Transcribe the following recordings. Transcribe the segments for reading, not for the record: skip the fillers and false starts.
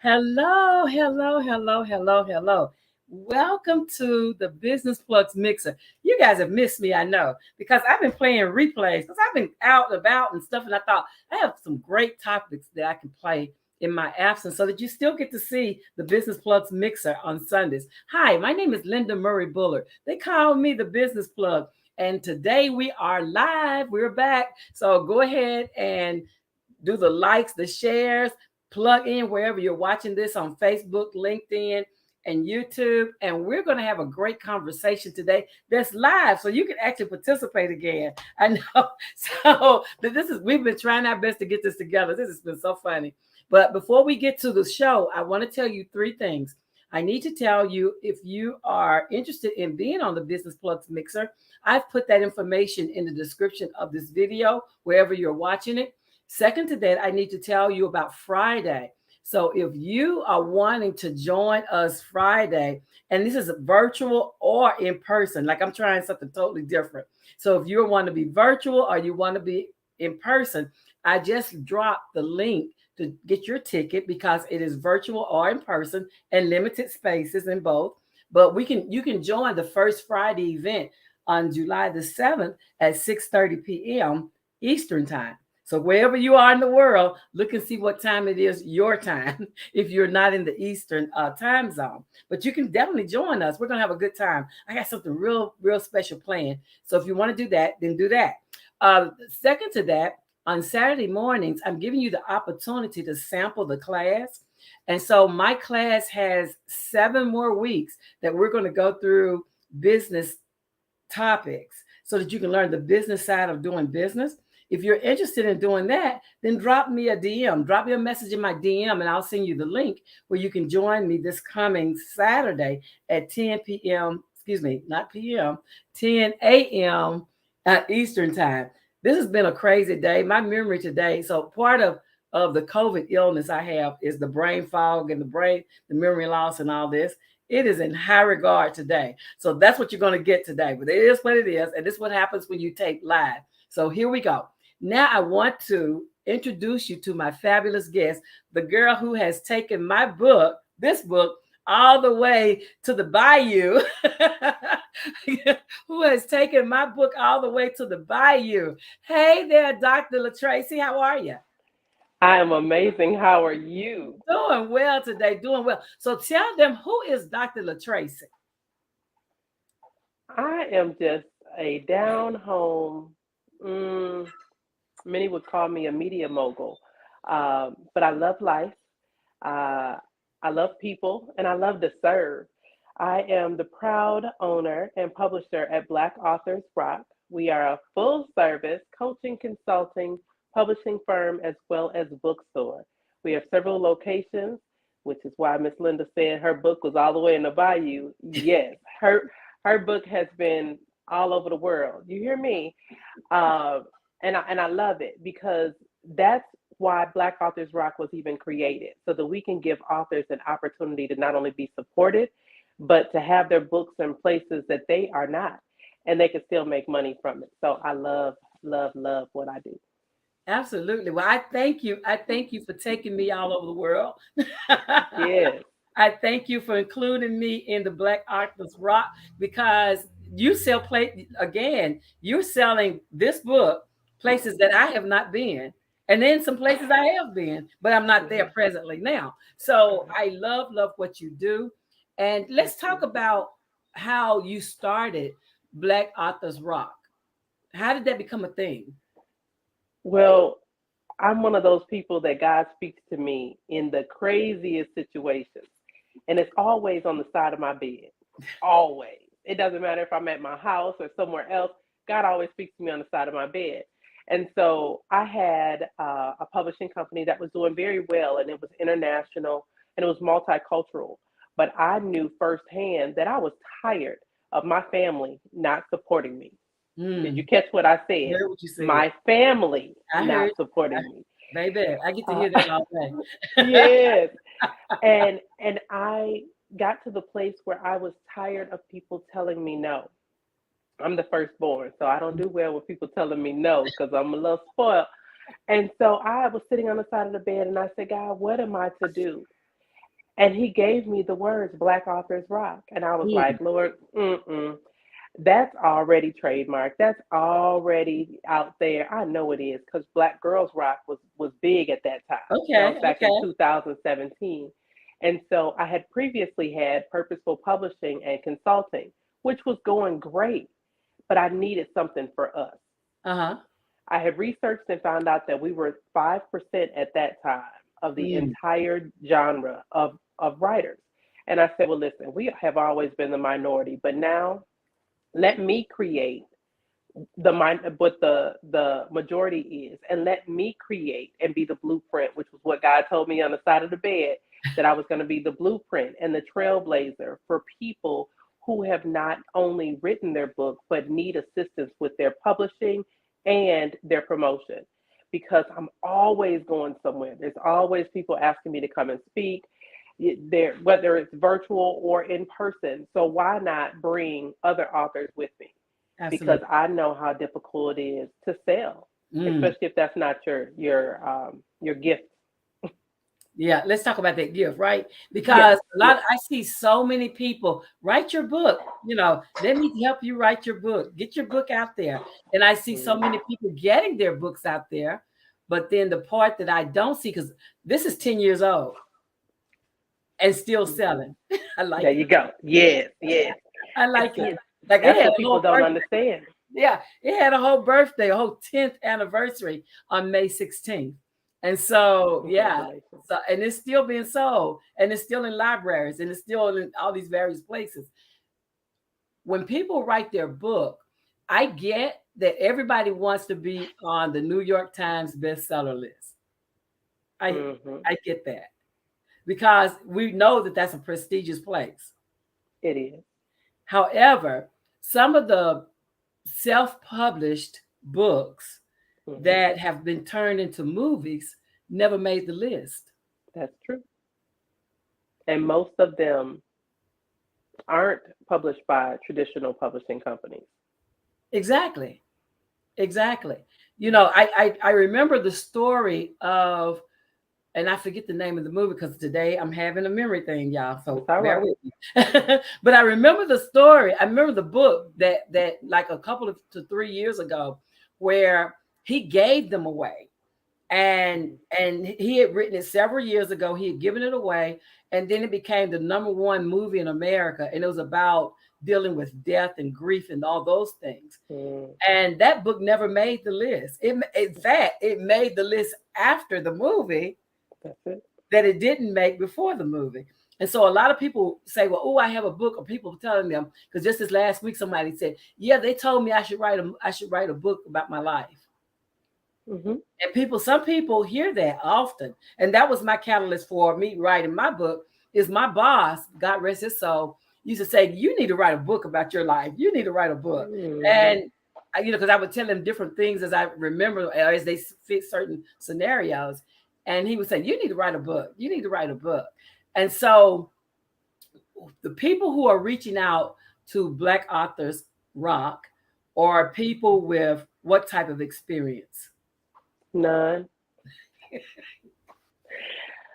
Hello, hello, hello, hello, hello. Welcome to the Business Plugs Mixer. You guys have missed me, I know, because I've been playing replays because I've been out and about and stuff. And I thought I have some great topics that I can play in my absence so that you still get to see the Business Plugs Mixer on Sundays. Hi, my name is Linda Murray Bullard. They call me the Business Plug. And today we are live. We're back. So go ahead and do the likes, the shares, plug in wherever you're watching this on Facebook, LinkedIn, and YouTube. And we're going to have a great conversation today that's live, so you can actually participate again. I know. So we've been trying our best to get this together. This has been so funny. But before we get to the show, I want to tell you three things. I need to tell you, if you are interested in being on the Business Plugs Mixer, I've put that information in the description of this video, wherever you're watching it. Second to that, I need to tell you about Friday. So if you are wanting to join us Friday, and this is virtual or in person, like I'm trying something totally different. So if you want to be virtual or you want to be in person, I just dropped the link to get your ticket because it is virtual or in person and limited spaces in both. But you can join the first Friday event on July the 7th at 6:30 p.m. Eastern time. So wherever you are in the world, look and see what time it is your time if you're not in the Eastern time zone. But you can definitely join us. We're going to have a good time. I got something real, real special planned. So if you want to do that, then do that. Second to that, on Saturday mornings, I'm giving you the opportunity to sample the class. And so my class has 7 more weeks that we're going to go through business topics so that you can learn the business side of doing business. If you're interested in doing that, then drop me a DM, drop me a message in my DM, and I'll send you the link where you can join me this coming Saturday at 10 p.m. Excuse me, not p.m., 10 a.m. Eastern time. This has been a crazy day. My memory today, so part of the COVID illness I have is the brain fog and the memory loss and all this. It is in high regard today. So that's what you're going to get today. But it is what it is. And this is what happens when you tape live. So here we go. Now I want to introduce you to my fabulous guest, the girl who has taken this book, all the way to the bayou, who has taken my book all the way to the bayou. Hey there, Dr. LaTracey, how are you? I am amazing. How are you? Doing well today, doing well. So tell them, who is Dr. LaTracey? I am just a down home, many would call me a media mogul, but I love life. Uh, I love people and I love to serve. I am the proud owner and publisher at Black Authors Rock. We are a full service coaching, consulting, publishing firm as well as bookstore. We have several locations, which is why Miss Linda said her book was all the way in the bayou. Yes, her book has been all over the world. You hear me? Uh, and I love it because that's why Black Authors Rock was even created, so that we can give authors an opportunity to not only be supported, but to have their books in places that they are not, and they can still make money from it. So I love, love, love what I do. Absolutely. Well, I thank you. I thank you for taking me all over the world. Yes. I thank you for including me in the Black Authors Rock because you sell play again. You're selling this book places that I have not been, and then some places I have been, but I'm not there Mhm. presently now. So Right. I love what you do, and let's Thank talk you. about how you started Black Authors Rock. How did that become a thing? Well, I'm one of those people that God speaks to me in the craziest situations. And it's always on the side of my bed. Always. It doesn't matter if I'm at my house or somewhere else. God always speaks to me on the side of my bed. And so I had a publishing company that was doing very well, and it was international and it was multicultural. But I knew firsthand that I was tired of my family not supporting me. Did you Hmm. catch what I I said? heard what you said. My family I heard, not supporting me. baby. I get to Uh, hear that all day. yes, and I got to the place where I was tired of people telling me no. I'm the firstborn, so I don't do well with people telling me no because I'm a little spoiled. And so I was sitting on the side of the bed and I said, God, what am I to do? And he gave me the words Black Authors Rock. And I was Mm. like, Lord, that's already trademarked. That's already out there. I know it is because Black Girls Rock was big at that time. That was Okay, back in okay. 2017. And so I had previously had purposeful publishing and consulting, which was going great, but I needed something for us. Uh-huh. I had researched and found out that we were 5% at that time of the Mm. entire genre of writers. And I said, well, listen, we have always been the minority, but now let me create what the majority is, and let me create and be the blueprint, which was what God told me on the side of the bed, that I was going to be the blueprint and the trailblazer for people who have not only written their book but need assistance with their publishing and their promotion, because I'm always going somewhere. There's always people asking me to come and speak there, whether it's virtual or in person. So why not bring other authors with me? Because Absolutely. I know how difficult it is to sell, Mm. especially if that's not your gift. Yeah, let's talk about that gift, right? Yes, Because yes. I see so many people write your book, let me help you write your book, get your book out there. And I see so Mm. many people getting their books out there. But then the part that I don't see, because this is 10 years old and still Mhm. selling. I There like you it. go. Yes, yes. I And like it. see, Like it that's had what a people whole don't birthday. understand. Yeah, it had a whole birthday, a whole 10th anniversary on May 16th. And so, yeah, Congratulations. so and it's still being sold, and it's still in libraries, and it's still in all these various places. When people write their book, I get that everybody wants to be on the New York Times bestseller list. I Hmm. I get that because we know that that's a prestigious place. It is. However, some of the self-published books Hmm. that have been turned into movies never made the list. That's true. And most of them aren't published by traditional publishing companies. Exactly. Exactly. I remember the story of, and I forget the name of the movie because today I'm having a memory thing, y'all. It's So all bear right. with me. But I remember the story. I remember the book that like a couple of to 3 years ago, where he gave them away. And he had written it several years ago. He had given it away, and then it became the number one movie in America, and it was about dealing with death and grief and all those things. Mm. And that book never made the list. In fact, it made the list after the movie That's it. that it didn't make before the movie. And so a lot of people say, well, oh, I have a book, or people telling them, because just this last week somebody said, yeah, they told me I should write a book about my life. Hmm. And some people hear that often. And that was my catalyst for me writing my book. Is my boss, God rest his soul, used to say, you need to write a book about your life. You need to write a book. Hmm. And because I would tell him different things as I remember, as they fit certain scenarios. And he would say, you need to write a book. You need to write a book. And so the people who are reaching out to Black Authors Rock are people with what type of experience? None.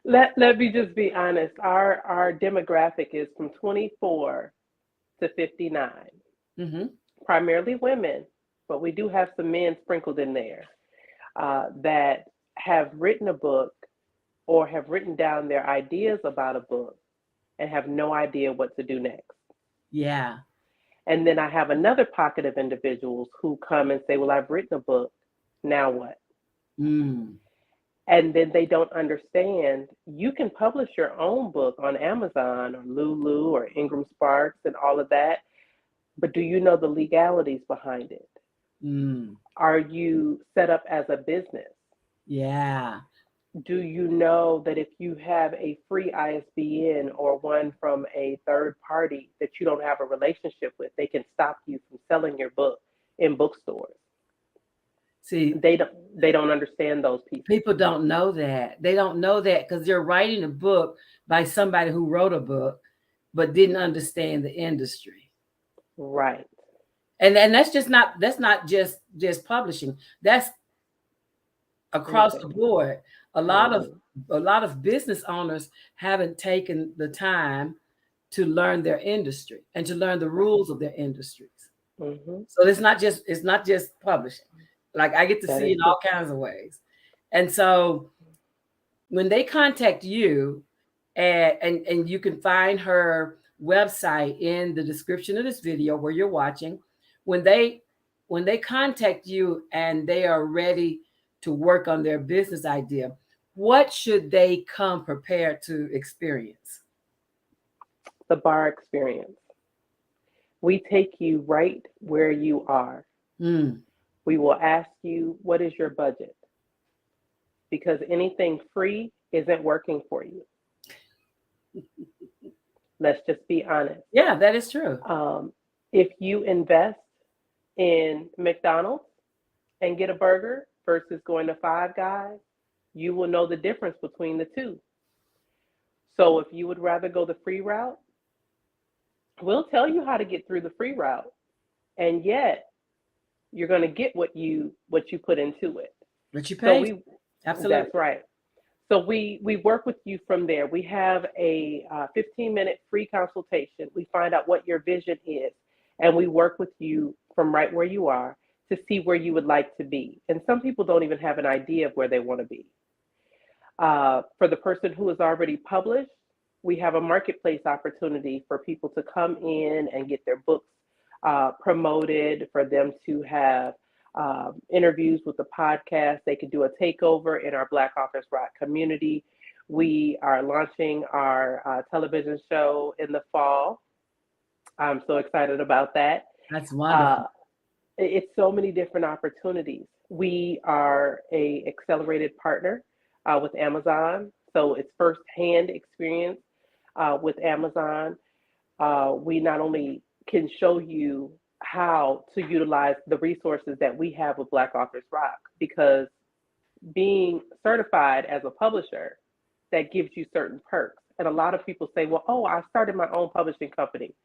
Let me just be honest. Our demographic is from 24 to 59, Mm-hmm. primarily women, but we do have some men sprinkled in there that have written a book or have written down their ideas about a book and have no idea what to do next. Yeah. And then I have another pocket of individuals who come and say, well, I've written a book. Now what? Mm. And then they don't understand you can publish your own book on Amazon or Lulu or Ingram Sparks and all of that, but do you know the legalities behind it? Mm. Are you set up as a business? Yeah. Do you know that if you have a free ISBN or one from a third party that you don't have a relationship with, they can stop you from selling your book in bookstores? See, They don't understand those pieces. people don't know that. They don't know that because they're writing a book by somebody who wrote a book but didn't understand the industry. Right. And that's not just publishing. That's across the Anything. board. A lot of Hmm. a lot of business owners haven't taken the time to learn their industry and to learn the rules of their industries. Mm-hmm. So it's not just publishing. Like I get to That see is in true. all kinds of ways. And so when they contact you, and you can find her website in the description of this video where you're watching, when they contact you and they are ready to work on their business idea, what should they come prepared to experience? The bar experience. We take you right where you are. Mm. We will ask you, what is your budget? Because anything free isn't working for you. Let's just be honest. Yeah, that is true. Um, if you invest in McDonald's and get a burger versus going to Five Guys, you will know the difference between the two. So if you would rather go the free route, we'll tell you how to get through the free route, and yet you're going to get what you put into it. But you So pay. Absolutely. that's right. So we work with you from there. We have a 15-minute free consultation. We find out what your vision is, and we work with you from right where you are to see where you would like to be. And some people don't even have an idea of where they want to be. For the person who is already published, we have a marketplace opportunity for people to come in and get their books promoted, for them to have interviews with the podcast. They could do a takeover in our Black Authors Rock community. We are launching our television show in the fall. I'm so excited about that. That's Uh, wonderful. it's so many different opportunities. We are a accelerated partner with Amazon, so it's firsthand experience with Amazon. We not only can show you how to utilize the resources that we have with Black Authors Rock, because being certified as a publisher, that gives you certain perks. And a lot of people say, well, oh, I started my own publishing company.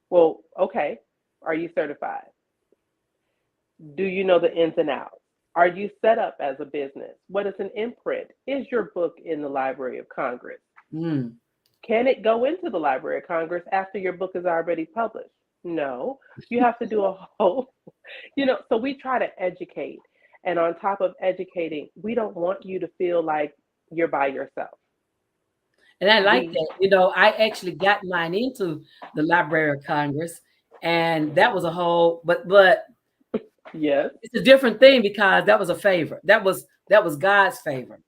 Well, okay, are you certified? Do you know the ins and outs? Are you set up as a business? What is an imprint? Is your book in the Library of Congress? Mm. Can it go into the Library of Congress after your book is already published? No. You have to do a whole, so we try to educate. And on top of educating, we don't want you to feel like you're by yourself. And I like We, that. I actually got mine into the Library of Congress, and that was a whole. But yes. it's a different thing because that was a favor. That was God's favor.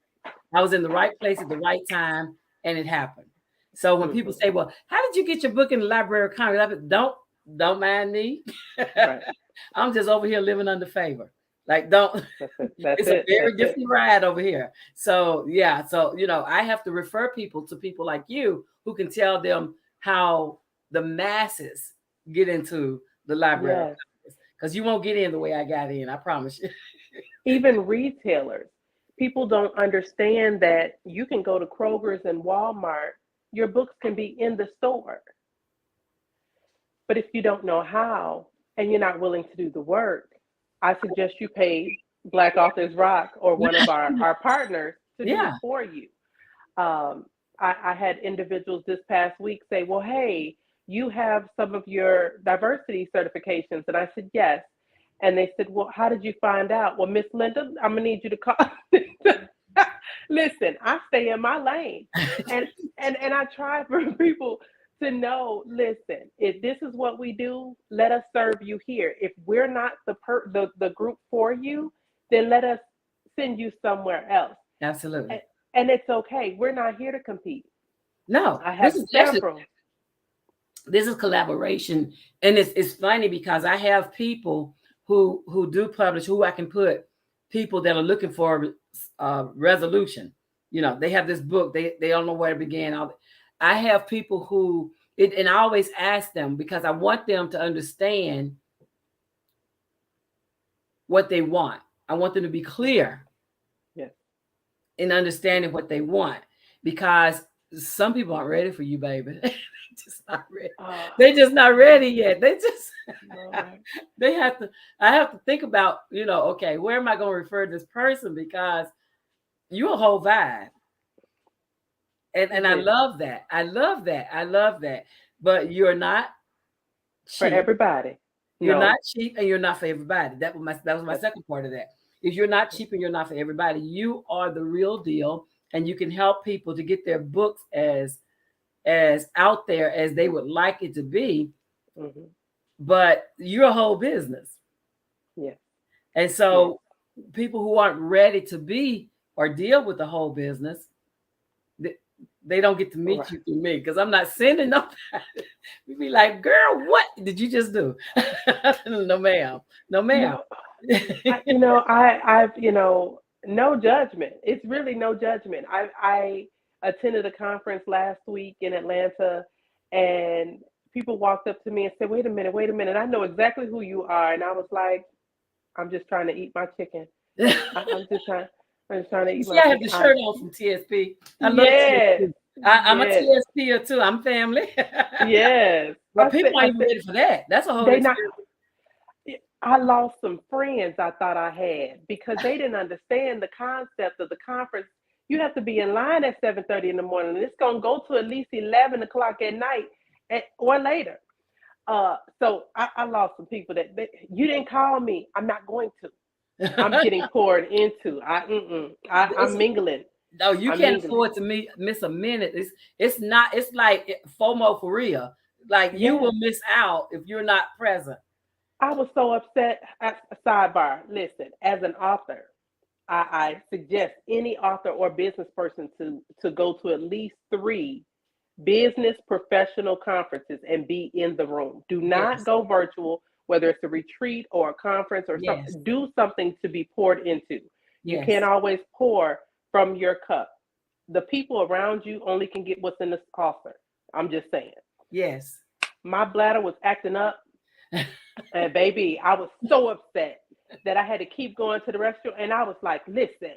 I was in the right place at the right time, and it happened. So when people Mm-hmm. say, "Well, how did you get your book in the Library of Congress?" Don't mind me. Right. I'm just over here living under favor. Like, don't. That's it. That's It's a it. very That's it. different ride over here. So yeah, so I have to refer people to people like you who can tell them how the masses get into the library, Yes. because you won't get in the way I got in. I promise you. Even retailers, people don't understand that you can go to Kroger's and Walmart, your books can be in the store. But if you don't know how and you're not willing to do the work, I suggest you pay Black Authors Rock or one of our partners to do it Yeah, for you. I had individuals this past week say, well, hey, you have some of your diversity certifications. And I said, yes. And they said, well, how did you find out? Well, Miss Linda, I'm going to need you to call. Listen, I stay in my lane. And I try for people to know, listen, if this is what we do, let us serve you here. If we're not the group for you, then let us send you somewhere else. absolutely. And it's okay. We're not here to compete. No, I have several. this is collaboration, and it's funny because I have people who do publish, who I can put, people that are looking for resolution. They have this book, they don't know where to begin. I have people and I always ask them because I want them to understand what they want. I want them to be clear Yes. in understanding what they want, because some people aren't ready for you, baby. Just not ready. They're just not ready yet. They just Lord. they have to. I have to think about, okay, where am I going to refer this person, because you're a whole vibe. And I love that. I love that. I love that. But you're not For cheap. everybody. You're No. not cheap and you're not for everybody. That was my second part of that. If you're not cheap and you're not for everybody, you are the real deal, and you can help people to get their books as out there as they would like it to be. Mm-hmm. But you're a whole business. Yes. And Yes. so people who aren't ready to be or deal with the whole business, they don't get to meet Right. you through me, because I'm not sending nobody. We be like, girl, what did you just do? No, ma'am. No, ma'am. No, I've, no judgment. It's really no judgment. I attended a conference last week in Atlanta, and people walked up to me and said, wait a minute. I know exactly who you are. And I was like, I'm just trying to eat my chicken. I'm just trying. I'm just trying to eat See, my I have chicken. the shirt on from TSP. I love Yes, TSP. I'm a yes, TSP too. I'm family. yes. But people aren't even ready for that. That's a whole They not. experience. I lost some friends I thought I had because they didn't understand the concept of the conference. You have to be in line at 7:30 in the morning, and it's gonna go to at least 11 o'clock at night, or later. So I lost some people that you didn't call me. I'm not going to. I'm getting poured into. I'm mingling. No, you I'm can't mingling. afford to miss a minute. It's not. It's like FOMO for real. Like, you Yes. will miss out if you're not present. I was so upset. Sidebar. Listen, as an author, I suggest any author or business person to go to at least 3 business professional conferences and be in the room. Do not Yes, go virtual, whether it's a retreat or a conference or yes, something. Do something to be poured into. You can't yes, always pour from your cup. The people around you only can get what's in the author. I'm just saying. yes. My bladder was acting up, and baby, I was so upset that I had to keep going to the restroom. And I was like, listen,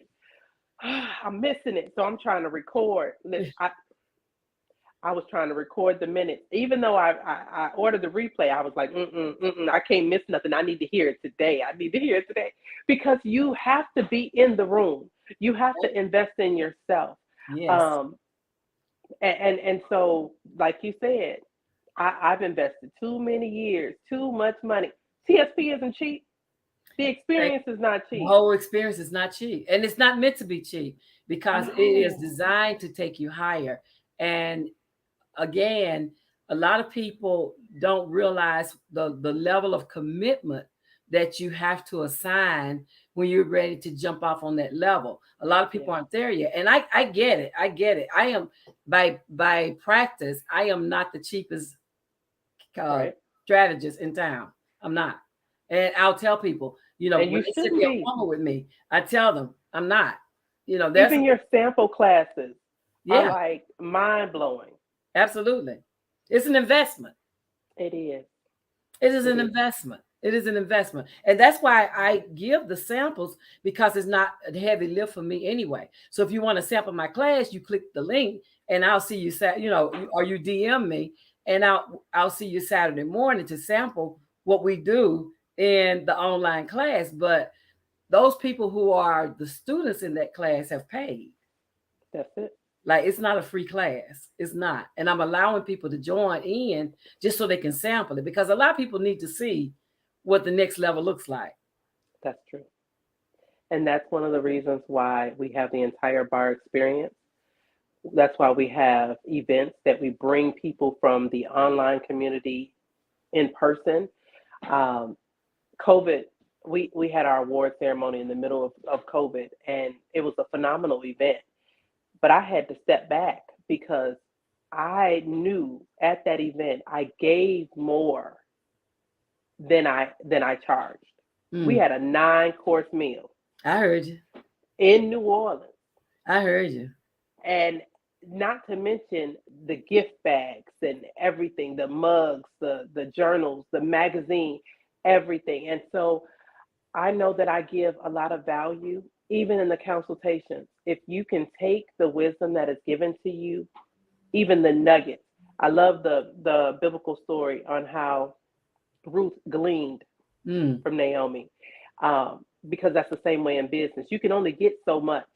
I'm missing it. So I'm trying to record. Listen, I was trying to record the minutes. Even though I ordered the replay, I was like, I can't miss nothing. I need to hear it today. I need to hear it today. Because you have to be in the room. You have to invest in yourself. Yes. Um, and so, like you said, I've invested too many years, too much money. TSP isn't cheap. The experience is not The cheap. whole experience is not cheap, and it's not meant to be cheap, because it is No. designed to take you higher. And again, a lot of people don't realize the level of commitment that you have to assign when you're ready to jump off on that level. A lot of people Yeah. aren't there yet, and I get it. I get it. I am, by practice, I am not the cheapest uh, Right. strategist in town. I'm not. And I'll tell people, And when you they sit shouldn't there be. and with me, I tell them I'm not. There's Even your sample classes are yeah, like mind blowing. absolutely. It's an investment. It is. It is It an is. investment. It is an investment. And that's why I give the samples, because it's not a heavy lift for me anyway. So if you want to sample my class, you click the link and I'll see you, or you DM me, and I'll see you Saturday morning to sample what we do in the online class. But those people who are the students in that class have paid. That's it. Like, it's not a free class. It's not. And I'm allowing people to join in just so they can sample it, because a lot of people need to see what the next level looks like. That's true. And that's one of the reasons why we have the entire bar experience. That's why we have events that we bring people from the online community in person. Um, COVID, we had our award ceremony in the middle of COVID, and it was a phenomenal event. But I had to step back because I knew at that event I gave more than I charged. We Mm, had a 9-course meal I heard you. in New Orleans, I heard you. and not to mention the gift bags and everything, the mugs, the journals, the magazine, everything. And so I know that I give a lot of value, even in the consultations. If you can take the wisdom that is given to you, even the nuggets. I love the biblical story on how Ruth gleaned Mm, from Naomi, because that's the same way in business. You can only get so much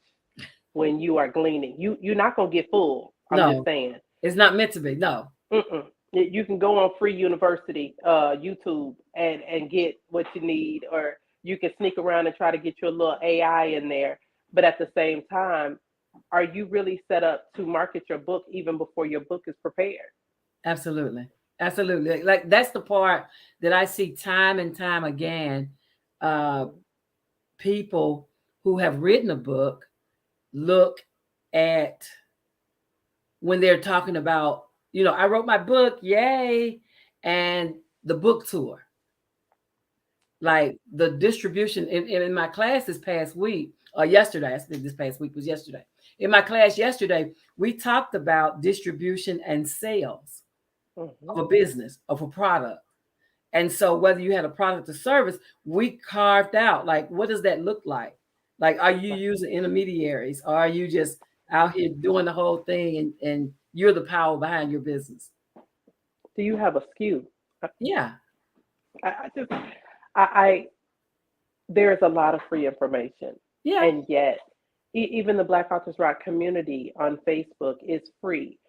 when you are gleaning. You're not gonna get full. I'm just No, saying. it's not meant to be. No. Mm-mm. You can go on free university, YouTube, and get what you need, or you can sneak around and try to get your little AI in there. But at the same time, are you really set up to market your book even before your book is prepared? Absolutely. Absolutely. Like that's the part that I see time and time again. Uh, People who have written a book look at when they're talking about, I wrote my book, yay, and the book tour, like the distribution in my class this past week, or yesterday, I said this past week was yesterday. In my class yesterday, we talked about distribution and sales Mm-hmm. of a business, of a product. And so whether you had a product or service, we carved out like, what does that look like? Like, are you Right. using intermediaries? Or are you just out here doing the whole thing and you're the power behind your business? Do you have a SKU? Yeah. I just, I there's a lot of free information, Yeah. and yet even the Black Authors Rock community on Facebook is free,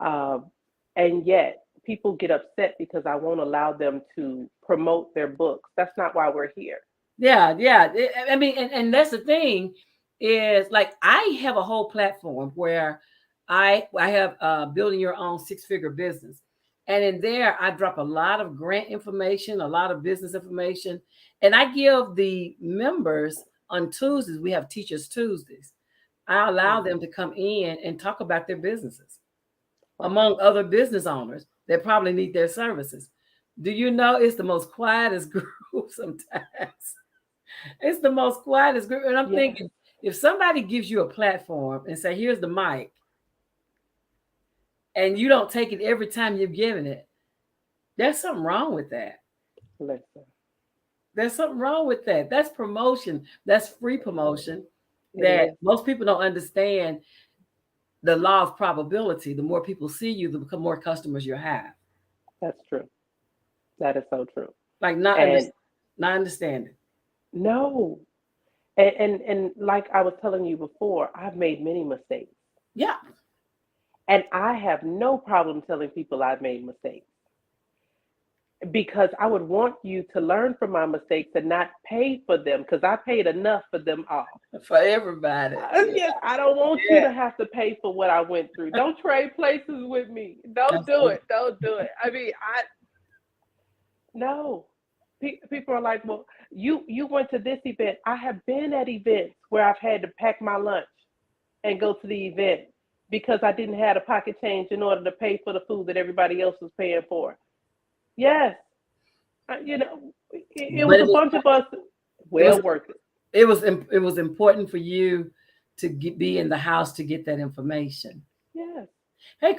um, and yet people get upset because I won't allow them to promote their books. That's not why we're here. Yeah. Yeah. I mean, and that's the thing is like I have a whole platform where I have building your own six-figure business. And in there, I drop a lot of grant information, a lot of business information, and I give the members on Tuesdays. We have Teachers Tuesdays. I allow Mhm. them to come in and talk about their businesses among other business owners that probably need their services. Do you know it's the most quietest group sometimes? It's the most quietest group. And I'm Yes, thinking, if somebody gives you a platform and say, here's the mic, and you don't take it every time you're giving it, there's something wrong with that. listen, There's something wrong with that. That's promotion. That's free promotion it that is. most people don't understand the law of probability. The more people see you, the more customers you have. That's true. That is so true. Like And not understanding. no, and like I was telling you before, I've made many mistakes, Yeah. and I have no problem telling people I've made mistakes, because I would want you to learn from my mistakes and not pay for them, because I paid enough for them all. For everybody. Yeah. Yes, I don't want you Yeah. to have to pay for what I went through. Don't trade places with me. Don't do Absolutely. it. Don't do it. I mean, I no. People are like, well, you went to this event. I have been at events where I've had to pack my lunch and go to the event because I didn't have a pocket change in order to pay for the food that everybody else was paying for. Yes, it But was a bunch of us. it was Well worth it. it was important for you to be in the house to get that information. Yes. Hey,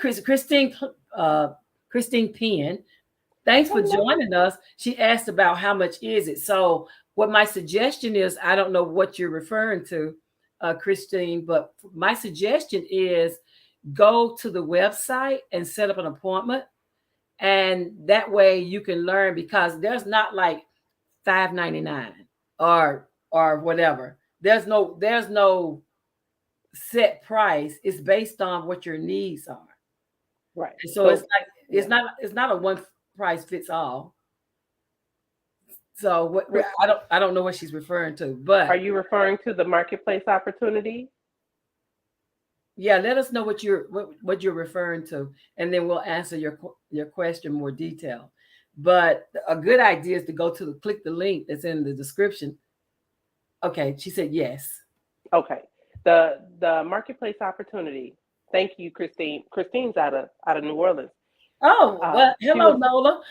uh, Christine Penn, thanks for Hello. joining us. She asked about how much is it. So, what my suggestion is, I don't know what you're referring to, Christine, but my suggestion is go to the website and set up an appointment, and that way you can learn because there's not like 5.99 or whatever. There's no set price. It's based on what your needs are. Right. And so it's So, like yeah. it's not a one price fits all. So Chris, I don't know what she's referring to, are but you referring to the marketplace opportunity? yeah, let us know what you're referring to, and then we'll answer your question more detail. But a good idea is to go to click the link that's in the description. Okay, she said yes. Okay. The marketplace opportunity. Thank you, Christine. Christine's out of New Orleans. Oh, well, She hello, was Nola.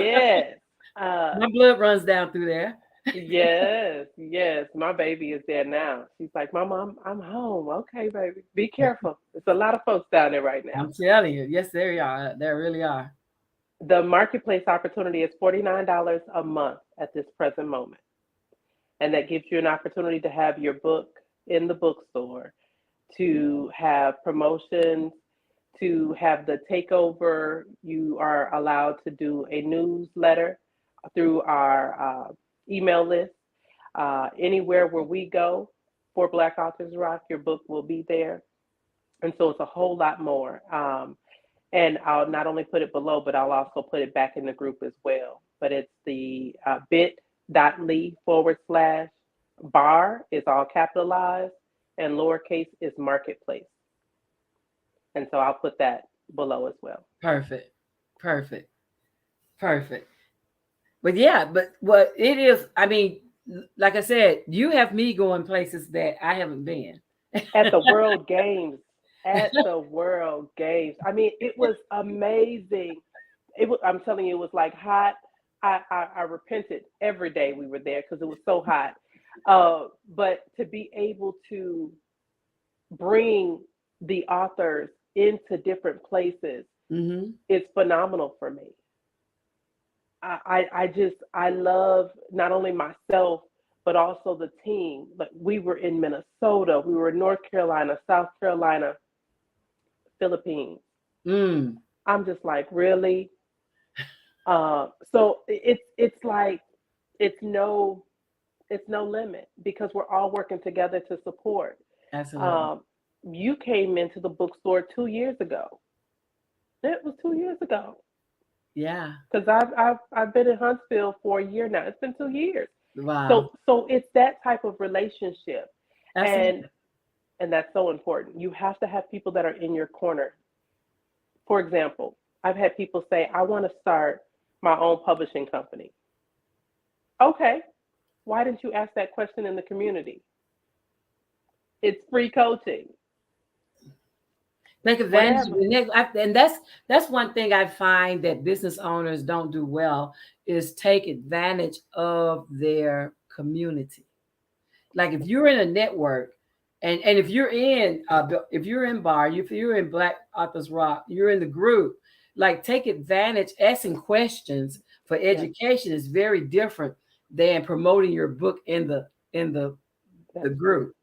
yes. Uh, My blood runs down through there. yes, yes. My baby is there now. She's like, Mama, I'm home. Okay, baby. Be careful. There's a lot of folks down there right now. I'm telling you, yes, there are. There really are. The marketplace opportunity is $49 a month at this present moment. And that gives you an opportunity to have your book in the bookstore, to have promotions, to have the takeover. You are allowed to do a newsletter through our email list. Anywhere where we go for Black Authors Rock, your book will be there. And so it's a whole lot more. And I'll not only put it below, but I'll also put it back in the group as well. But it's the bit.ly/bar is all capitalized and lowercase is marketplace. And so I'll put that below as well. Perfect. Perfect. Perfect. But yeah, but what it is, I mean, like I said, you have me going places that I haven't been. At the World Games, at the World Games. I mean, it was amazing. I'm telling you, it was like hot. I repented every day we were there because it was so hot. But to be able to bring the authors into different places Mm-hmm. is phenomenal for me. I love not only myself but also the team. Like we were in Minnesota, we were in North Carolina, South Carolina, Philippines. Mm. I'm just like, really? So it's like it's no limit because we're all working together to support. Absolutely. Um, you came into the bookstore 2 years ago. It was 2 years ago Yeah. because I've been in Huntsville for a year now. It's been 2 years. Wow. So it's that type of relationship, and Absolutely. and that's so important. You have to have people that are in your corner. For example, I've had people say, "I want to start my own publishing company." Okay, why didn't you ask that question in the community? It's free coaching, Take advantage of whatever. it. And that's one thing I find that business owners don't do well is take advantage of their community. Like if you're in a network, and if you're in bar, if you're in Black Authors Rock, you're in the group. Like take advantage. Asking questions for Yes, education is very different than promoting your book in the that's true. group,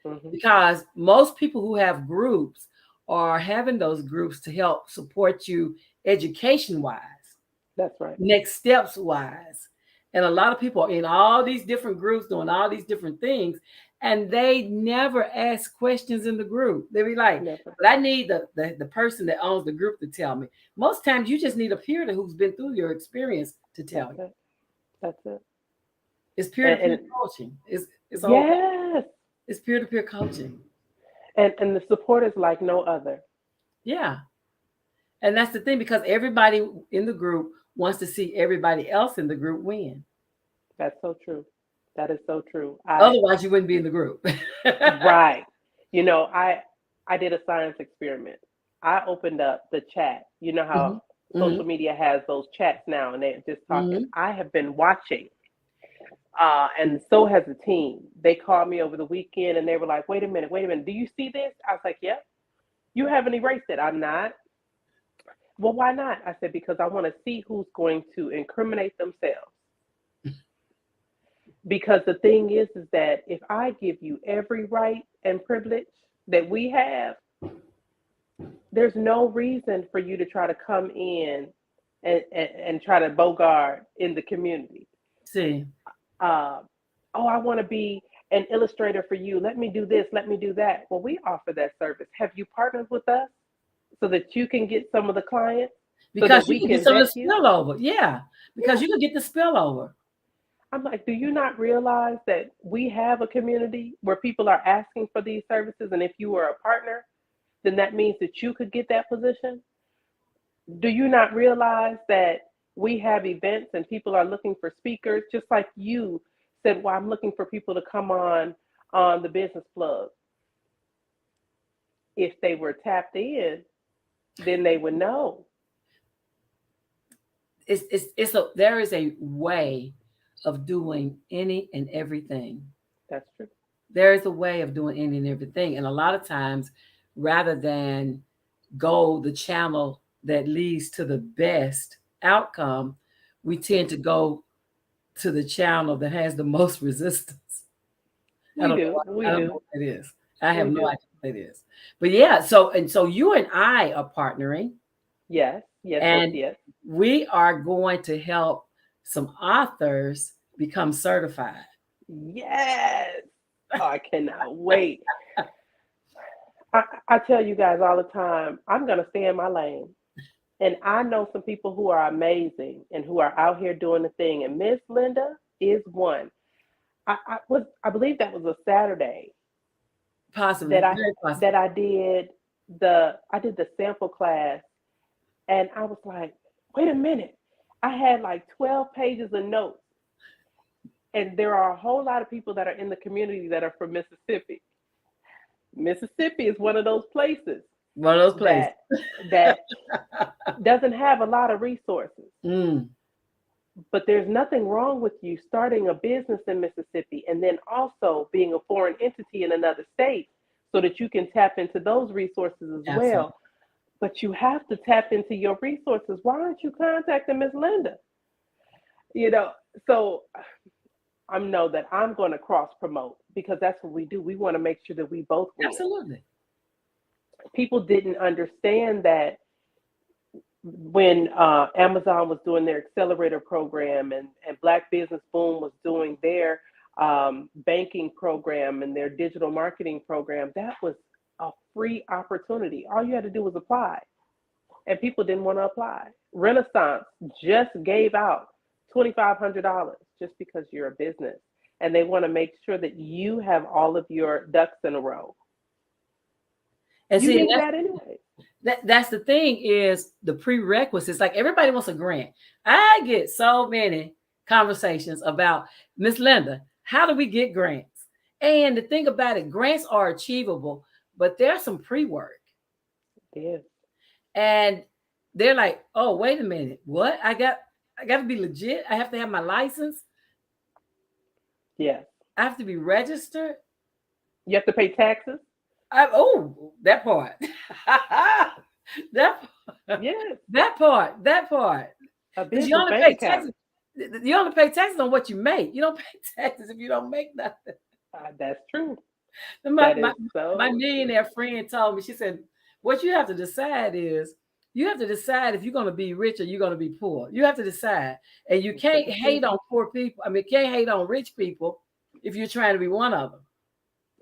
Hmm. because most people who have groups are having those groups to help support you education wise, That's right. next steps wise. And a lot of people are in all these different groups doing all these different things, and they never ask questions in the group. They be like, Never. but I need the person that owns the group to tell me. Most times you just need a peer who's been through your experience to tell That's you. it. That's it. It's peer to peer And coaching. It's all yes, it's peer to peer coaching. and the support is like no other. Yeah. And that's the thing, because everybody in the group wants to see everybody else in the group win. That's so true. That is so true. Otherwise, you wouldn't be in the group. Right. You know, I did a science experiment. I opened up the chat. You know how Hmm. social Hmm. media has those chats now and they're just talking. Hmm. I have been watching, and so has the team. They called me over the weekend and they were like, wait a minute, do you see this? I was like, yep. You haven't erased it. I'm not. Well, why not? I said, because I want to see who's going to incriminate themselves. Because the thing is that if I give you every right and privilege that we have, there's no reason for you to try to come in and try to bogart in the community. See, Uh, oh, I want to be an illustrator for you. Let me do this. Let me do that. Well, we offer that service. Have you partnered with us so that you can get some of the clients so that because you we can get can some of vet the you? spillover. Yeah, because Yeah. you can get the spillover. I'm like, do you not realize that we have a community where people are asking for these services? And if you are a partner, then that means that you could get that position. Do you not realize that we have events and people are looking for speakers, just like you said, well, I'm looking for people to come on the business plug. If they were tapped in, then they would know. There is a way of doing any and everything. That's true. There is a way of doing any and everything, and a lot of times, rather than go the channel that leads to the best outcome, we tend to go to the channel that has the most resistance. I We don't know. do. We I don't know do. what that is. I have We no do. idea what that is. But yeah, so you and I are partnering, Yes. Yes. Yes. and Yes. we are going to help some authors become certified. Yes. Oh, I cannot wait. I, I tell you guys all the time, I'm going to stay in my lane. And I know some people who are amazing and who are out here doing the thing. And Miss Linda is one. I believe that was a Saturday Possibly, that very possibly. I did the sample class, and I was like, wait a minute. I had like 12 pages of notes. And there are a whole lot of people that are in the community that are from Mississippi. Mississippi is one of those places One of those places that doesn't have a lot of resources. But there's nothing wrong with you starting a business in Mississippi and then also being a foreign entity in another state so that you can tap into those resources as Absolutely. well. But you have to tap into your resources. Why aren't you contacting Miss Linda? So I know that I'm going to cross promote because that's what we do. We want to make sure that we both win. Absolutely. People didn't understand that when Amazon was doing their accelerator program and Black Business Boom was doing their banking program and their digital marketing program, that was a free opportunity. All you had to do was apply. And people didn't want to apply. Renaissance just gave out $2,500 just because you're a business. And they want to make sure that you have all of your ducks in a row. And you see, need that anyway. That's the thing is the prerequisites. Like everybody wants a grant. I get so many conversations about, Miss Linda, how do we get grants? And the thing about it, grants are achievable, but there's some pre-work. Yeah. And they're like, oh, wait a minute. What? I got to be legit. I have to have my license. Yeah. I have to be registered. You have to pay taxes. That part. That part. Yes. That part. Because you only pay taxes. You only pay taxes on what you make. You don't pay taxes if you don't make nothing. That's true. My millionaire friend told me, she said, what you have to decide is, you have to decide if you're going to be rich or you're going to be poor. You have to decide. And you can't hate on poor people. I mean, can't hate on rich people if you're trying to be one of them.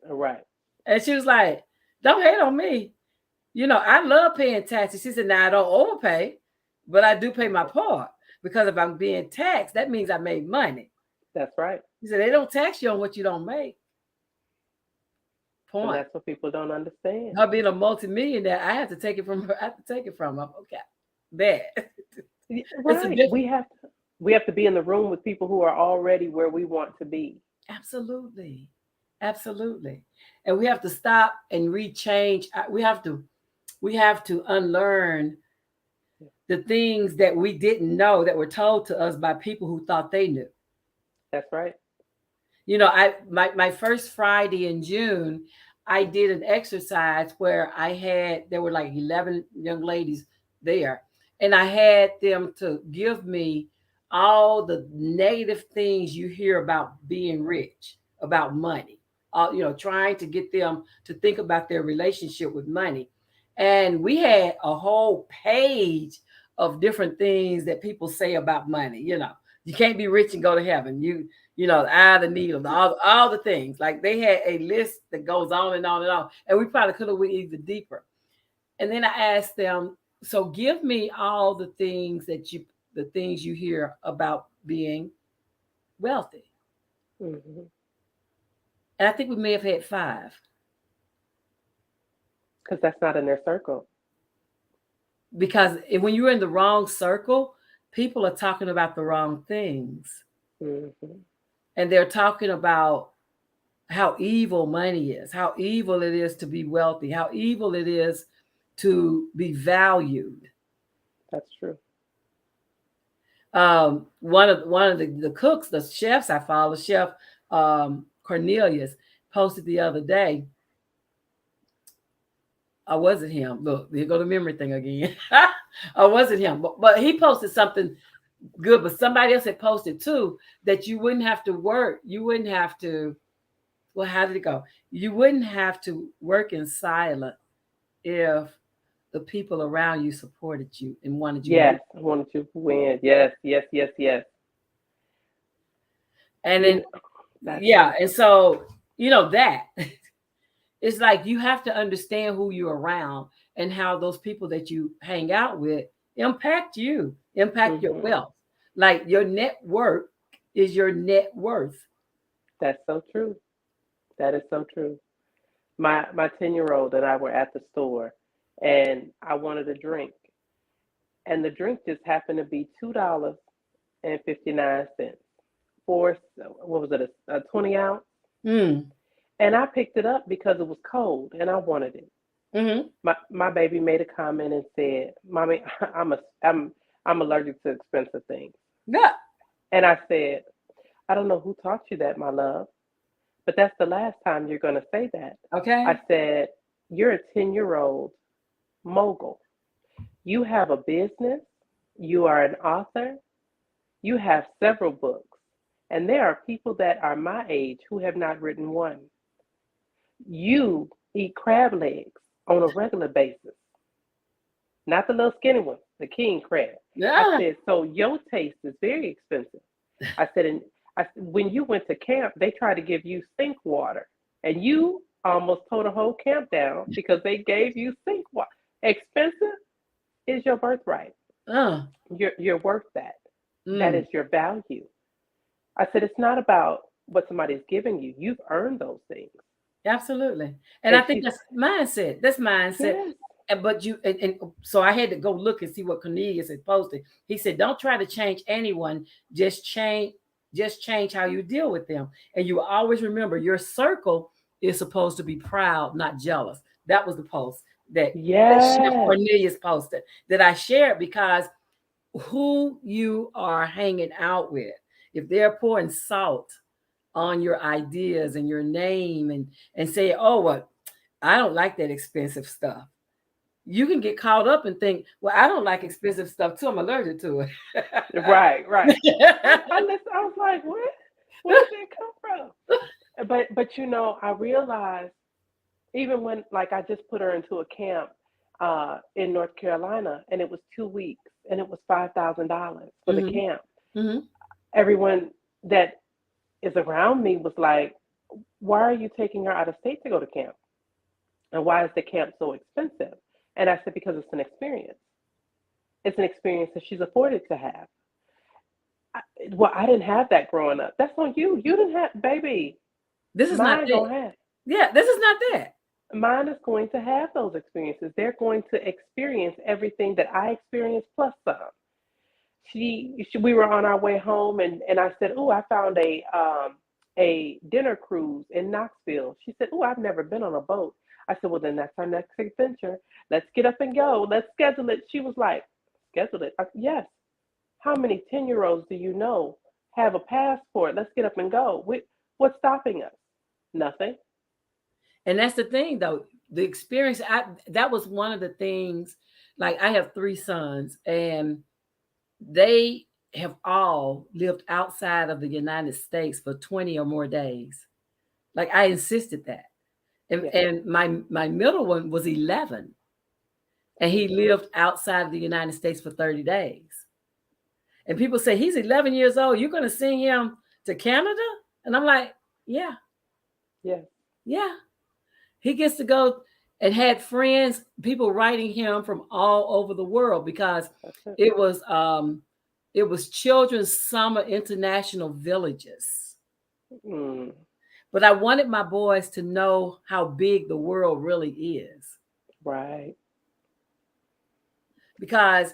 Right. And she was like, don't hate on me. I love paying taxes. She said, now I don't overpay, but I do pay my part. Because if I'm being taxed, that means I made money. That's right. She said, they don't tax you on what you don't make. Point. And that's what people don't understand. Her being a multimillionaire, I have to take it from her. I have to take it from her. Okay. Bad. Right. We have to be in the room with people who are already where we want to be. Absolutely. And we have to stop and rechange. We have to unlearn the things that we didn't know that were told to us by people who thought they knew. That's right. My first Friday in June, I did an exercise where there were like 11 young ladies there, and I had them to give me all the negative things you hear about being rich, about money, trying to get them to think about their relationship with money. And we had a whole page of different things that people say about money. You can't be rich and go to heaven. The eye of the needle, all the things. Like they had a list that goes on and on and on. And we probably could have went even deeper. And then I asked them, so give me all the things you hear about being wealthy. Mm-hmm. And I think we may have had 5. Because that's not in their circle. Because when you're in the wrong circle, people are talking about the wrong things. Mm-hmm. And they're talking about how evil money is, how evil it is to be wealthy, how evil it is to be valued. That's true. One of the cooks, the chefs I follow, Chef Cornelius, posted the other day. Or was it him? Look, here go the memory thing again. Or was it him? But he posted something good, but somebody else had posted too, that you wouldn't have to work. You wouldn't have to, well, how did it go? You wouldn't have to work in silence if the people around you supported you and wanted you. Yes, I wanted you to win. Yes. And then, and so, that. It's like you have to understand who you're around and how those people that you hang out with impact you, impact your Mm-hmm. wealth. Like your network is your net worth. That's so true. That is so true. My 10-year-old and I were at the store, and I wanted a drink, and the drink just happened to be $2.59 for, what was it, a 20 ounce, Mm. and I picked it up because it was cold and I wanted it. Mm-hmm. My baby made a comment and said, "Mommy, I'm allergic to expensive things." Yeah. And I said, "I don't know who taught you that, my love, but that's the last time you're going to say that." I Okay. said, "You're a 10-year-old mogul. You have a business, you are an author, you have several books, and there are people that are my age who have not written one. You eat crab legs on a regular basis, not the little skinny ones, the king crab." I Yeah. said, "So your taste is very expensive." I said, "And when you went to camp, they tried to give you sink water, and you almost tore the whole camp down because they gave you sink water. Expensive is your birthright. Uh, You're worth that. That mm. is your value." I said, "It's not about what somebody's giving you. You've earned those things." Absolutely. And I And think she's, that's mindset. That's mindset. yes, But and so I had to go look and see what Cornelius had posted. He said, don't try to change anyone, just change how you deal with them. And you always remember your circle is supposed to be proud, not jealous. That was the post that Chef yes, Cornelius posted that I shared because who you are hanging out with, if they're pouring salt on your ideas and your name and say, oh, well, I don't like that expensive stuff. You can get caught up and think, well, I don't like expensive stuff too. I'm allergic to it. right, right. I listened, I was like, what? Where did that come from? But I realized, even when, like, I just put her into a camp in North Carolina, and it was 2 weeks, and it was $5,000 for the Hmm. camp. Hmm. Everyone that is around me was like, "Why are you taking her out of state to go to camp? And why is the camp so expensive?" And I said, "Because it's an experience. It's an experience that she's afforded to have." I, well, I didn't have that growing up. That's on you. You didn't have, baby. This is not Mine that. gonna have. Yeah, this is not that. Mine is going to have those experiences. They're going to experience everything that I experienced plus some. We were on our way home, and I said, "Oh, I found a dinner cruise in Knoxville." She said, "Oh, I've never been on a boat." I said, "Well, then that's our next adventure. Let's get up and go. Let's schedule it." She was like, "Schedule it?" I said, "Yes." How many 10-year-olds do you know have a passport? Let's get up and go. What's stopping us? Nothing. And that's the thing, though. The experience. That was one of the things. Like I have three sons, and they have all lived outside of the United States for 20 or more days. Like I insisted that. And, Yes. and my middle one was 11, and he lived outside of the United States for 30 days. And people say he's 11 years old. You're going to send him to Canada? And I'm like, yeah, Yes. yeah. He gets to go and had friends, people writing him from all over the world because That's it. it was um it was children's summer international villages. Mm, But I wanted my boys to know how big the world really is right. because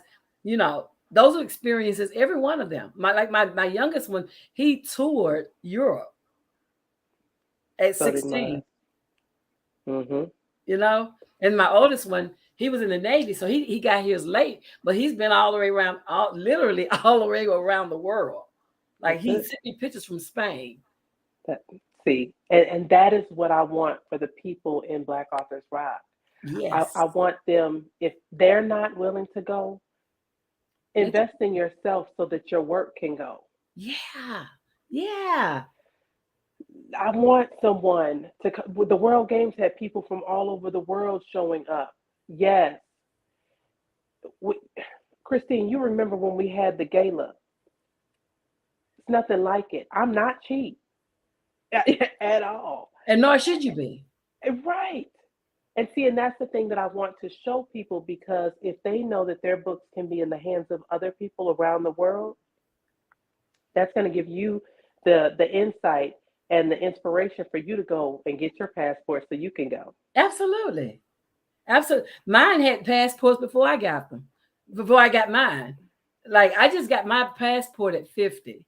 those are experiences, every one of them. My youngest one, he toured Europe at So did mine. 16, Mm-hmm. you know. And my oldest one, he was in the Navy, so he got here late, but he's been all the way around, literally all the way around the world. Like That's he it. sent me pictures from Spain. That, see, and that is what I want for the people in Black Authors Rock. I Yes. want them, if they're not willing to go, Let you- invest in yourself so that your work can go. Yeah. Yeah. I want someone to, the World Games had people from all over the world showing up. Yes. We, Christine, you remember when we had the gala? It's nothing like it. I'm not cheap at all. And nor should you be. Right. And see, and that's the thing that I want to show people, because if they know that their books can be in the hands of other people around the world, that's going to give you the insight and the inspiration for you to go and get your passport so you can go. Absolutely. Absolutely. Mine had passports before I got them, before I got mine. Like I just got my passport at 50.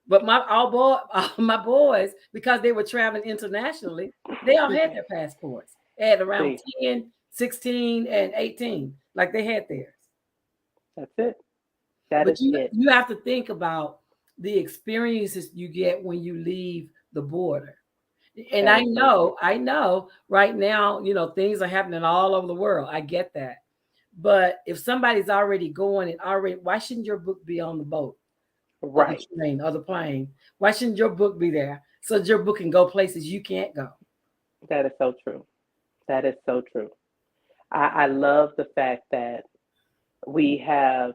But all my boys, because they were traveling internationally, they all had their passports at around See, 10, 16, and 18. Like they had theirs. that's it. That But is you it. you have to think about the experiences you get when you leave the border. And That is so true. I know right now, things are happening all over the world. I get that. But if somebody's already going and already, why shouldn't your book be on the boat or the Right. train or the plane? Why shouldn't your book be there so that your book can go places you can't go? That is so true. That is so true. I love the fact that we have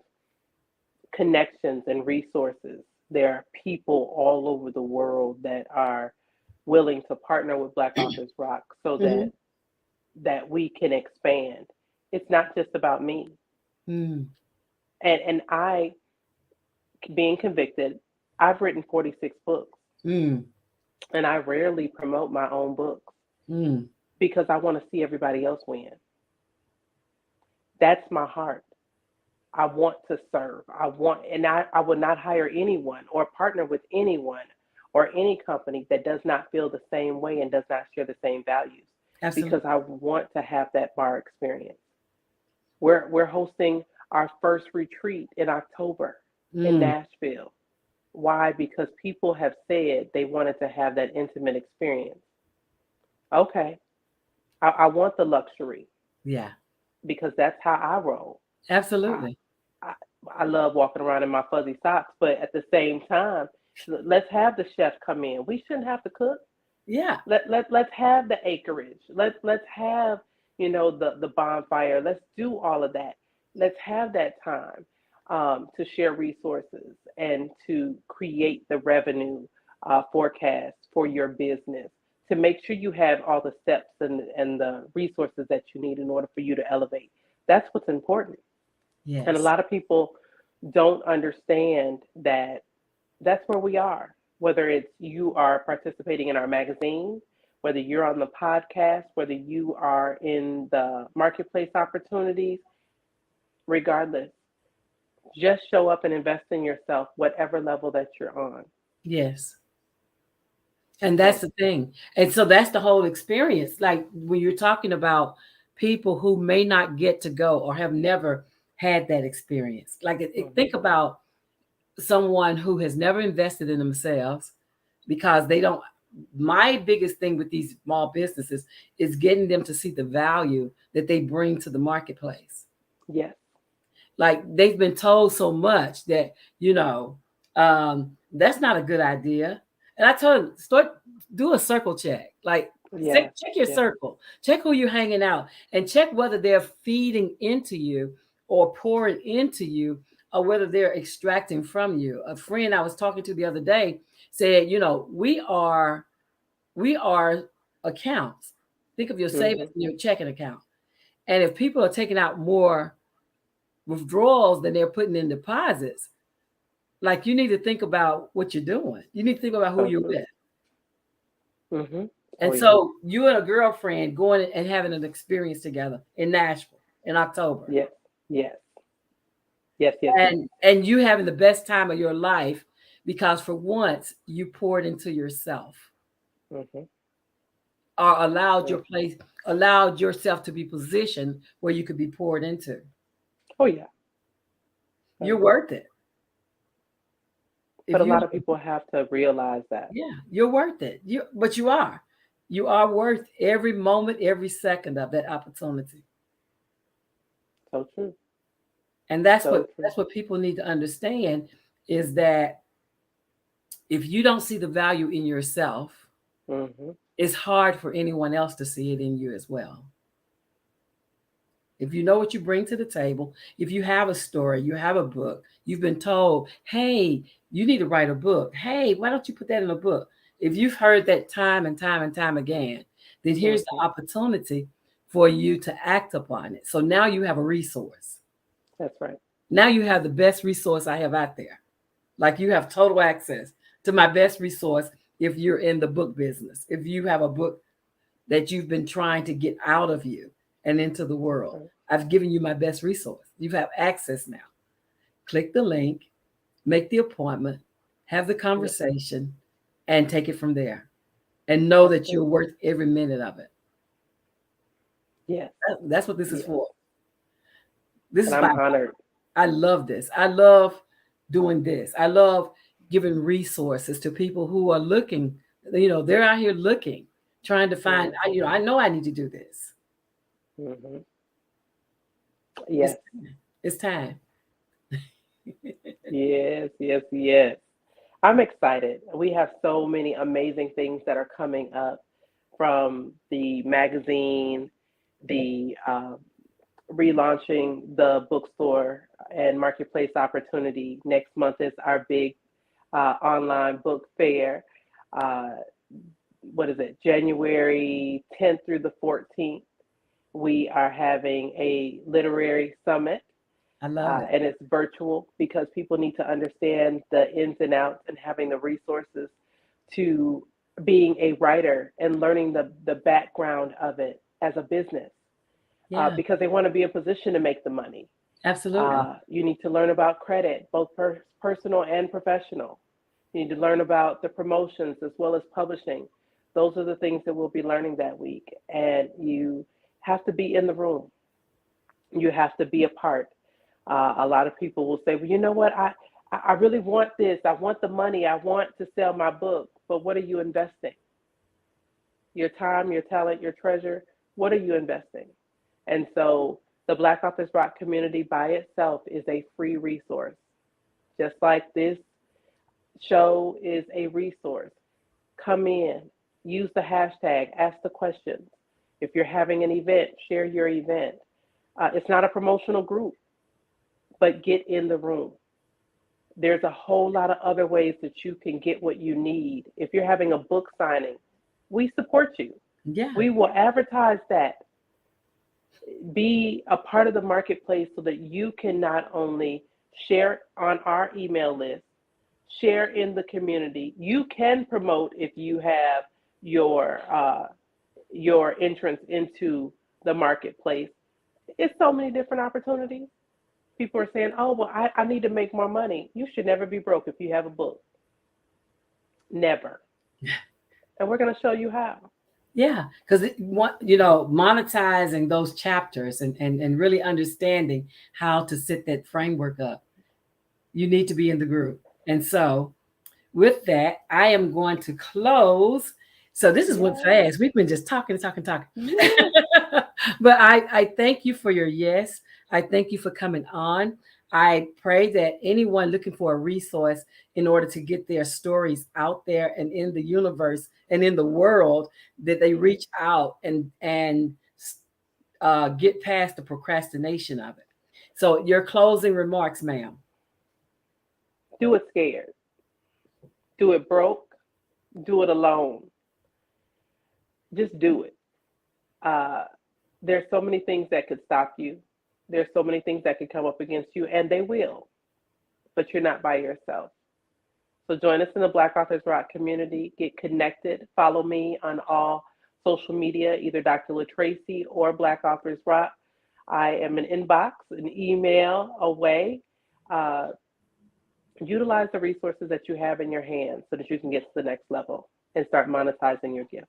connections and resources. There are people all over the world that are willing to partner with Black Authors Rock so Mhm. that we can expand. It's not just about me. Mm, And I, being convicted, I've written 46 books, mm, and I rarely promote my own books mm. because I want to see everybody else win. That's my heart. I want to serve. I would not hire anyone or partner with anyone or any company that does not feel the same way and does not share the same values, because Absolutely. I want to have that bar experience. We're hosting our first retreat in October in Mm, Nashville. Why? Because people have said they wanted to have that intimate experience. Okay, I want the luxury yeah, because that's how I roll. I, absolutely. I, I love walking around in my fuzzy socks, but at the same time, let's have the chef come in. We shouldn't have to cook. Yeah. Let's have the acreage. Let's have, the bonfire. Let's do all of that. Let's have that time, to share resources and to create the revenue forecast for your business, to make sure you have all the steps and the resources that you need in order for you to elevate. That's what's important. And a Yes. lot of people don't understand that that's where we are. Whether it's you are participating in our magazine, whether you're on the podcast, whether you are in the marketplace opportunities, regardless, just show up and invest in yourself, whatever level that you're on. Yes. And that's So, the thing. And so that's the whole experience. Like when you're talking about people who may not get to go or have never had that experience. Like think mhm. about someone who has never invested in themselves because they don't. My biggest thing with these small businesses is getting them to see the value that they bring to the marketplace. Yes. Like they've been told so much that that's not a good idea. And I told them, start do a circle check. Like Yes. check your Yes. circle, check who you're hanging out, and check whether they're feeding into you or pouring into you, or whether they're extracting from you. A friend I was talking to the other day said, we are accounts. Think of your savings Hmm. and your checking account. And if people are taking out more withdrawals than they're putting in deposits, like you need to think about what you're doing. You need to think about who So you're true. with. Hmm. Oh And yeah. so you and a girlfriend going and having an experience together in Nashville in October. Yes. Yes. Yes. Yes. Yes. And you having the best time of your life because for once you poured into yourself Hmm. or allowed Yes. allowed yourself to be positioned where you could be poured into. Oh yeah. Oh You're yeah. worth it. If But a you lot of people have to realize that. Yeah, you're worth it. But you are. You are worth every moment, every second of that opportunity. So true. And that's what So true. that's what people need to understand is that if you don't see the value in yourself, Hmm. it's hard for anyone else to see it in you as well. If you know what you bring to the table, if you have a story, you have a book, you've been told, hey, you need to write a book. Hey, why don't you put that in a book? If you've heard that time and time and time again, then here's the opportunity for you to act upon it. So now you have a resource. That's right. Now you have the best resource I have out there. Like you have total access to my best resource if you're in the book business. If you have a book that you've been trying to get out of you and into the world, I've given you my best resource. You have access now. Click the link, make the appointment, have the conversation, and take it from there. And know that you're worth every minute of it. Yes. That's what this is for. I'm honored. I love this. I love doing this. I love giving resources to people who are looking, they're out here looking, trying to find, I know I need to do this. Mm-hmm. Yes. It's time. Yes. I'm excited. We have so many amazing things that are coming up, from the magazine, the relaunching the bookstore and marketplace opportunity. Next month is our big online book fair. What is it? January 10th through the 14th. We are having a literary summit. I love it. And it's virtual because people need to understand the ins and outs and having the resources to being a writer and learning the background of it as a business. Because they want to be in a position to make the money. Absolutely. You need to learn about credit, both personal and professional. You need to learn about the promotions as well as publishing. Those are the things that we'll be learning that week. And you have to be in the room. You have to be a part. A lot of people will say, well, you know what? I really want this. I want the money. I want to sell my book. But what are you investing? Your time, your talent, your treasure. What are you investing? And so the Black Authors Rock community by itself is a free resource. Just like this show is a resource. Come in, use the hashtag, ask the questions. If you're having an event, share your event. It's not a promotional group, but get in the room. There's a whole lot of other ways that you can get what you need. If you're having a book signing, we support you. Yeah. We will advertise that. Be a part of the marketplace so that you can not only share on our email list, share in the community. You can promote if you have your entrance into the marketplace. It's so many different opportunities. People are saying, oh, well, I need to make more money. You should never be broke if you have a book. Never. And we're going to show you how. Yeah, because monetizing those chapters and really understanding how to set that framework up, you need to be in the group. And so with that, I am going to close. So this is went fast. We've been just talking. Yeah. But I thank you for your yes. I thank you for coming on. I pray that anyone looking for a resource in order to get their stories out there and in the universe and in the world, that they reach out and get past the procrastination of it. So your closing remarks, ma'am. Do it scared. Do it broke. Do it alone. Just do it. There's so many things that could stop you. There's so many things that could come up against you, and they will, but you're not by yourself. So join us in the Black Authors Rock community. Get connected. Follow me on all social media, either Dr. LaTracey or Black Authors Rock. I am an inbox, an email away. Utilize the resources that you have in your hands so that you can get to the next level and start monetizing your gifts.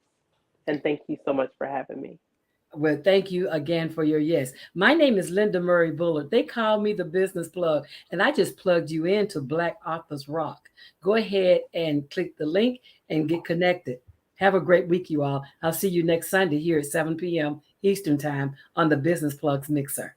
And thank you so much for having me. Well, thank you again for your yes. My name is Linda Murray Bullard. They call me the business plug, and I just plugged you into Black Authors Rock. Go ahead and click the link and get connected. Have a great week, you all. I'll see you next Sunday here at 7 p.m. Eastern Time on the Business Plugs Mixer.